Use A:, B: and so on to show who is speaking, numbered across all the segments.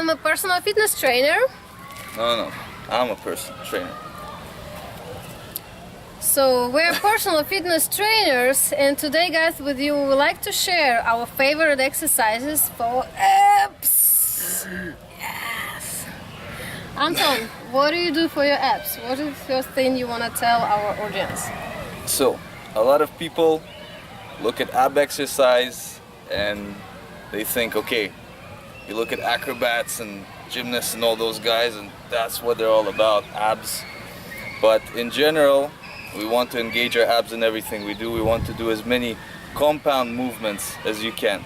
A: I'm a personal fitness trainer.
B: No, I'm a personal trainer.
A: So we're personal fitness trainers, and today, guys, with you, we would like to share our favorite exercises for abs. Yes. Anton, what do you do for your abs? What is the first thing you want to tell our audience?
B: So, a lot of people look at ab exercise and they think, okay, you look at acrobats and gymnasts and all those guys, and that's what they're all about, abs. But in general, we want to engage our abs in everything we do. We want to do as many compound movements as you can.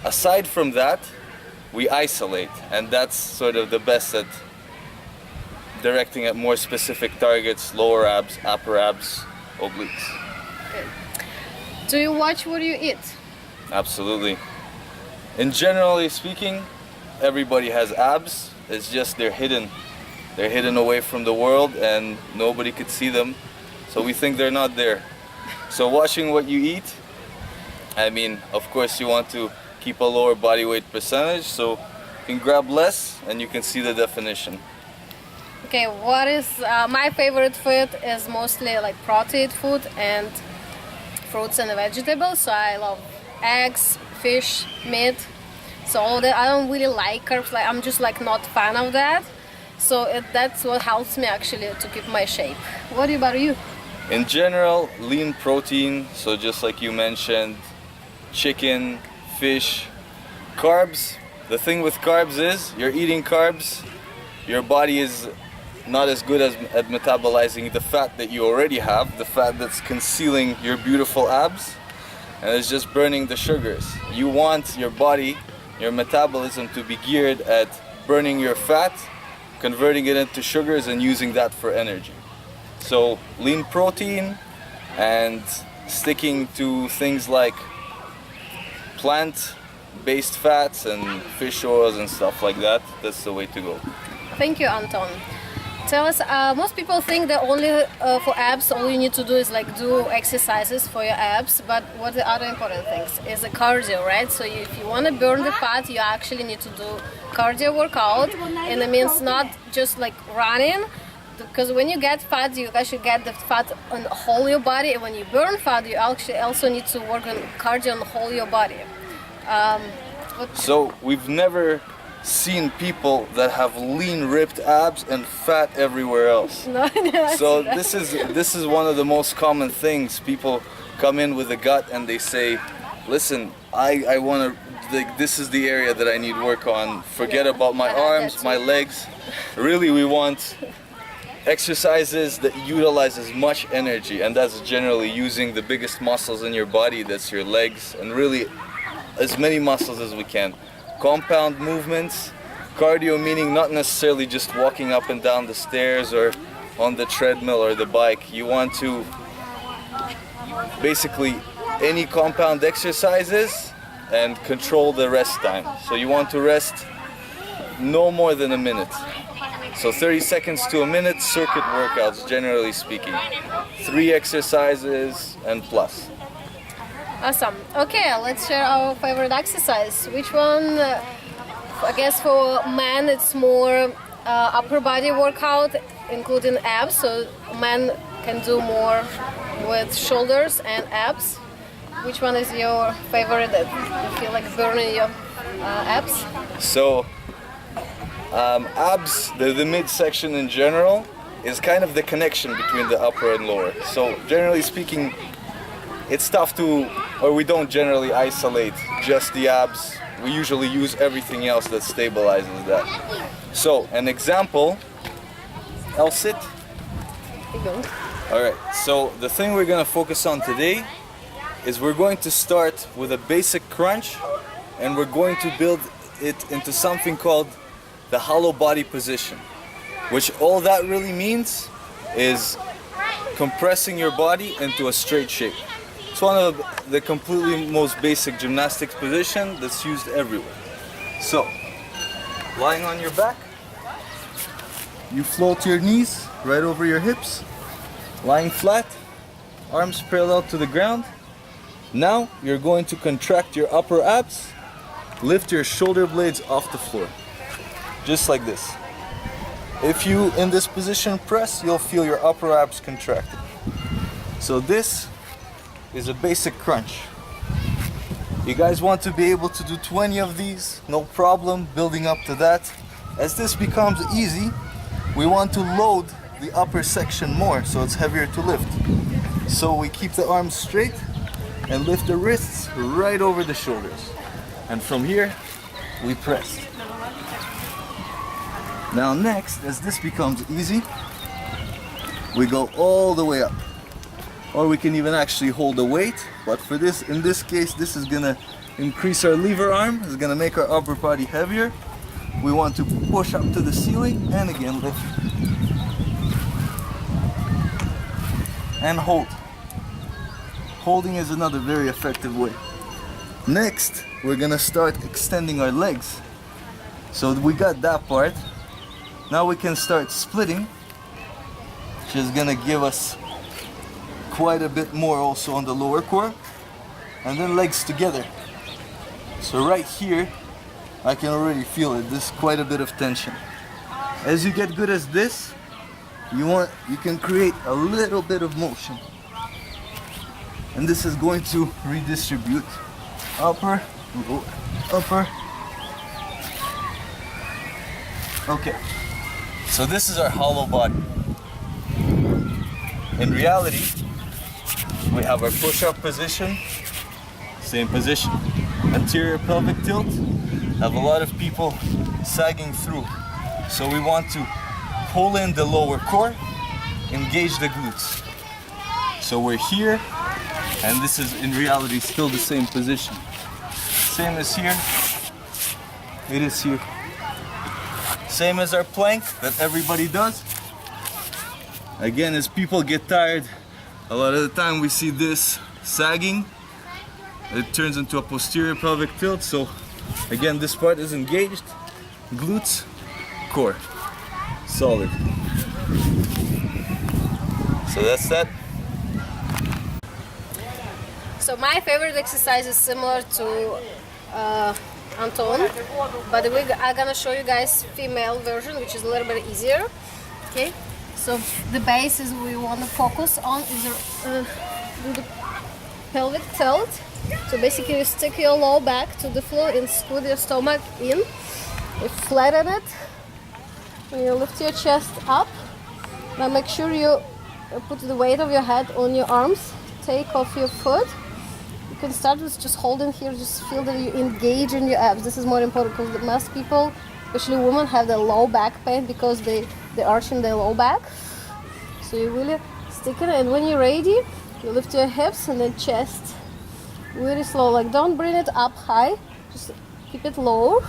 B: Aside from that, we isolate, and that's sort of the best at directing at more specific targets: lower abs, upper abs, obliques.
A: Okay. Do you watch what you eat?
B: Absolutely. In generally speaking, everybody has abs. It's just they're hidden. They're hidden away from the world and nobody could see them. So we think they're not there. So watching what you eat, I mean, of course you want to keep a lower body weight percentage, so you can grab less and you can see the definition.
A: Okay, what is my favorite food is mostly like protein food and fruits and vegetables. So I love eggs, fish, meat. So all that, I don't really like carbs. Like I'm just like not fan of that. So that's what helps me actually to keep my shape. What about you?
B: In general, lean protein, so just like you mentioned, chicken, fish, carbs. The thing with carbs is you're eating carbs, your body is not as good at metabolizing the fat that you already have, the fat that's concealing your beautiful abs, and it's just burning the sugars. You want your body, your metabolism to be geared at burning your fat, converting it into sugars and using that for energy. So lean protein and sticking to things like plant-based fats and fish oils and stuff like that, that's the way to go.
A: Thank you, Anton. Tell us, most people think that only for abs, all you need to do is like do exercises for your abs, but what the other important things is the cardio, right? So if you want to burn the fat, you actually need to do cardio workout, and it means not just like running, because when you get fat, you actually get the fat on whole your body, and when you burn fat, you actually also need to work on cardio on whole your body.
B: So we've never seen people that have lean ripped abs and fat everywhere else.
A: No,
B: So this is one of the most common things. People come in with a gut and they say, listen, I want to, this is the area that I need work on. Forget about my arms, my legs. Really, we want exercises that utilize as much energy, and that's generally using the biggest muscles in your body, that's your legs, and really as many muscles as we can. Compound movements, cardio meaning not necessarily just walking up and down the stairs or on the treadmill or the bike. You want to basically any compound exercises and control the rest time. So you want to rest no more than a minute. So 30 seconds to a minute, circuit workouts generally speaking. 3 exercises and plus.
A: Awesome. Okay, let's share our favorite exercise. Which one? I guess for men it's more upper body workout, including abs. So men can do more with shoulders and abs. Which one is your favorite that you feel like burning your abs?
B: So abs, the midsection in general, is kind of the connection between the upper and lower. So generally speaking, it's tough to, or we don't generally isolate just the abs. We usually use everything else that stabilizes that. So an example, I'll sit. All right, so the thing we're gonna focus on today is we're going to start with a basic crunch, and we're going to build it into something called the hollow body position, which all that really means is compressing your body into a straight shape. It's one of the completely most basic gymnastics position that's used everywhere. So, lying on your back, you float your knees right over your hips, lying flat, arms parallel to the ground. Now you're going to contract your upper abs, lift your shoulder blades off the floor. just like this. If you, in this position, press, you'll feel your upper abs contracted. So this is a basic crunch. You guys want to be able to do 20 of these, no problem, building up to that. As this becomes easy, we want to load the upper section more, so it's heavier to lift. So we keep the arms straight and lift the wrists right over the shoulders. And from here, we press. Now next, as this becomes easy, we go all the way up. Or we can even actually hold the weight, but for this, in this case, this is gonna increase our lever arm, it's gonna make our upper body heavier. We want to push up to the ceiling and again lift. And hold. Holding is another very effective way. Next, we're gonna start extending our legs. So we got that part. Now we can start splitting, which is gonna give us quite a bit more also on the lower core. And then legs together. So right here, I can already feel it. There's quite a bit of tension. As you get good as this, you can create a little bit of motion. And this is going to redistribute upper, lower, upper. Okay. So this is our hollow body. In reality, we have our push-up position, same position. Anterior pelvic tilt, have a lot of people sagging through. So we want to pull in the lower core, engage the glutes. So we're here, and this is in reality still the same position. Same as here, it is here. Same as our plank that everybody does. Again, as people get tired, a lot of the time we see this sagging. It turns into a posterior pelvic tilt. So again, this part is engaged. Glutes, core, solid. So that's that.
A: So my favorite exercise is similar to Anton, but I'm gonna show you guys female version, which is a little bit easier. Okay, so the basis we want to focus on is do the pelvic tilt. So basically you stick your low back to the floor and squeeze your stomach in. You flatten it and you lift your chest up. Now make sure you put the weight of your head on your arms. Take off your foot. You can start with just holding here, just feel that you engage in your abs. This is more important because most people, especially women, have the low back pain because they arch in their low back. So you really stick it, and when you're ready, you lift your hips and then chest. Really slow, like don't bring it up high, just keep it low.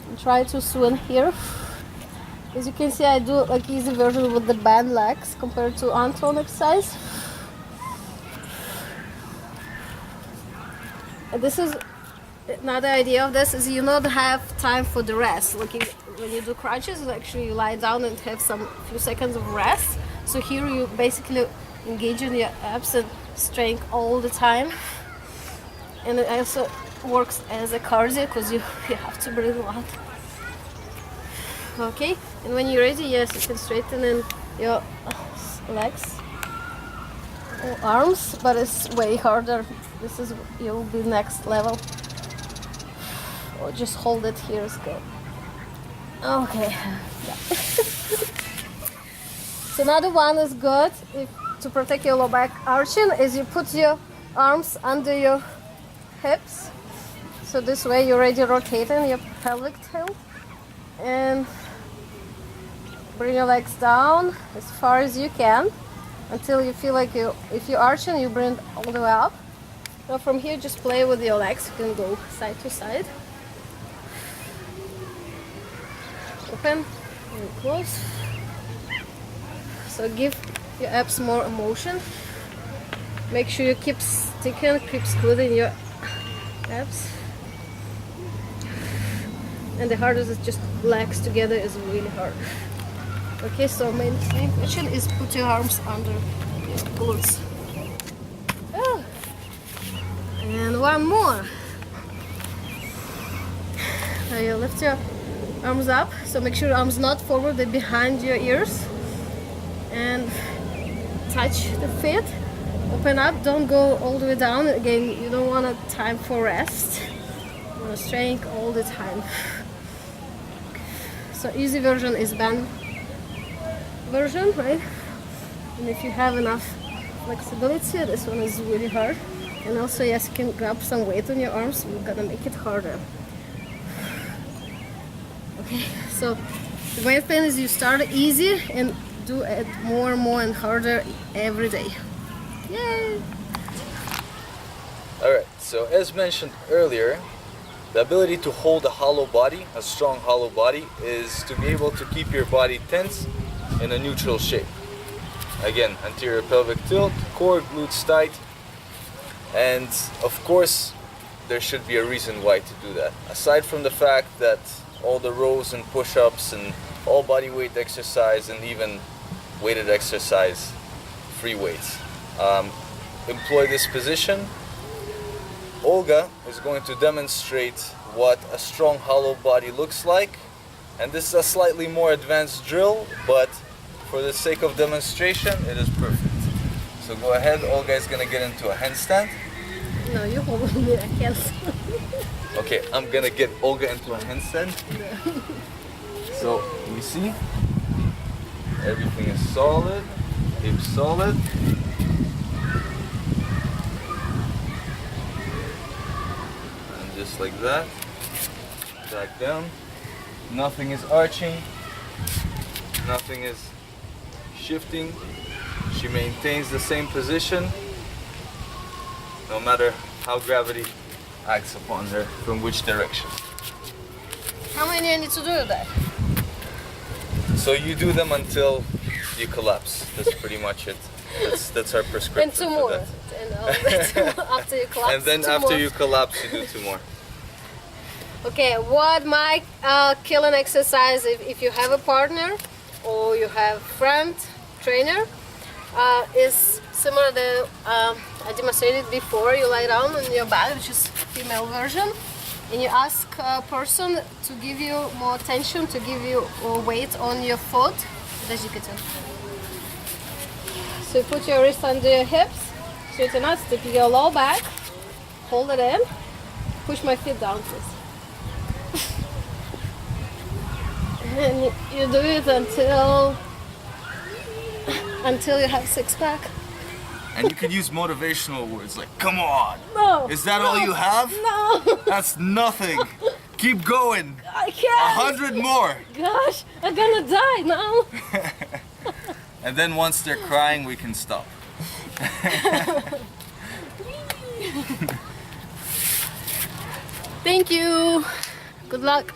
A: And try to swing here. As you can see, I do like easy version with the band legs compared to Anton exercise. And this is another idea of this is you not have time for the rest. Like when you do crunches, actually you lie down and have some few seconds of rest. So here you basically engage in your abs and strength all the time. And it also works as a cardio because you have to breathe a lot. Okay, and when you're ready, yes, you can straighten in your legs or arms, but it's way harder. This is, you'll be next level. Or just hold it here is good. Okay, yeah. So another one is good to protect your low back arching is you put your arms under your hips. So this way you're already rotating your pelvic tilt. And bring your legs down as far as you can until you feel like if you're arching, you bring it all the way up. Now from here, just play with your legs. You can go side to side. Open and close. So give your abs more motion. Make sure you keep sticking, keep squeezing your abs. And the hardest is just legs together is really hard. Okay, so main question is put your arms under your glutes. Oh. And one more. Now you lift your arms up. So make sure your arms not forward, they're behind your ears. And touch the feet. Open up, don't go all the way down. Again, you don't want a time for rest. You want to strength all the time. So easy version is bend version, right? And if you have enough flexibility, this one is really hard. And also, yes, you can grab some weight on your arms. We're gonna make it harder. Okay, so the main thing is you start easy and do it more and more and harder every day. Yay!
B: Alright, so as mentioned earlier, the ability to hold a hollow body, a strong hollow body, is to be able to keep your body tense in a neutral shape. Again, anterior pelvic tilt, core, glutes tight, and of course there should be a reason why to do that. Aside from the fact that all the rows and push-ups and all body weight exercise and even weighted exercise, free weights, employ this position, Olga is going to demonstrate what a strong hollow body looks like, and this is a slightly more advanced drill, but for the sake of demonstration it is perfect. So go ahead, Olga is going to get into a handstand.
A: No, you hold me, I can't.
B: Okay, I'm going to get Olga into a handstand. So you see, everything is solid, hips solid. Just like that, back down. Nothing is arching, nothing is shifting. She maintains the same position no matter how gravity acts upon her from which direction.
A: How many I need to do that?
B: So you do them until you collapse. That's pretty much it. That's our prescription.
A: And two more. And after you collapse.
B: And then after you collapse, you do two more.
A: Okay, what might kill an exercise if you have a partner or you have friend trainer is similar to I demonstrated before. You lie down on your back, which is female version, and you ask a person to give you more tension, to give you more weight on your foot. So you put your wrist under your hips, straighten out, stick your low back, hold it in, push my feet down, please. And you do it until you have six pack.
B: And you could use motivational words like, come on!
A: No!
B: Is that all you have?
A: No!
B: That's nothing! Keep going!
A: I can't!
B: 100 more!
A: Gosh, I'm gonna die now!
B: And then once they're crying, we can stop.
A: Thank you! Good luck!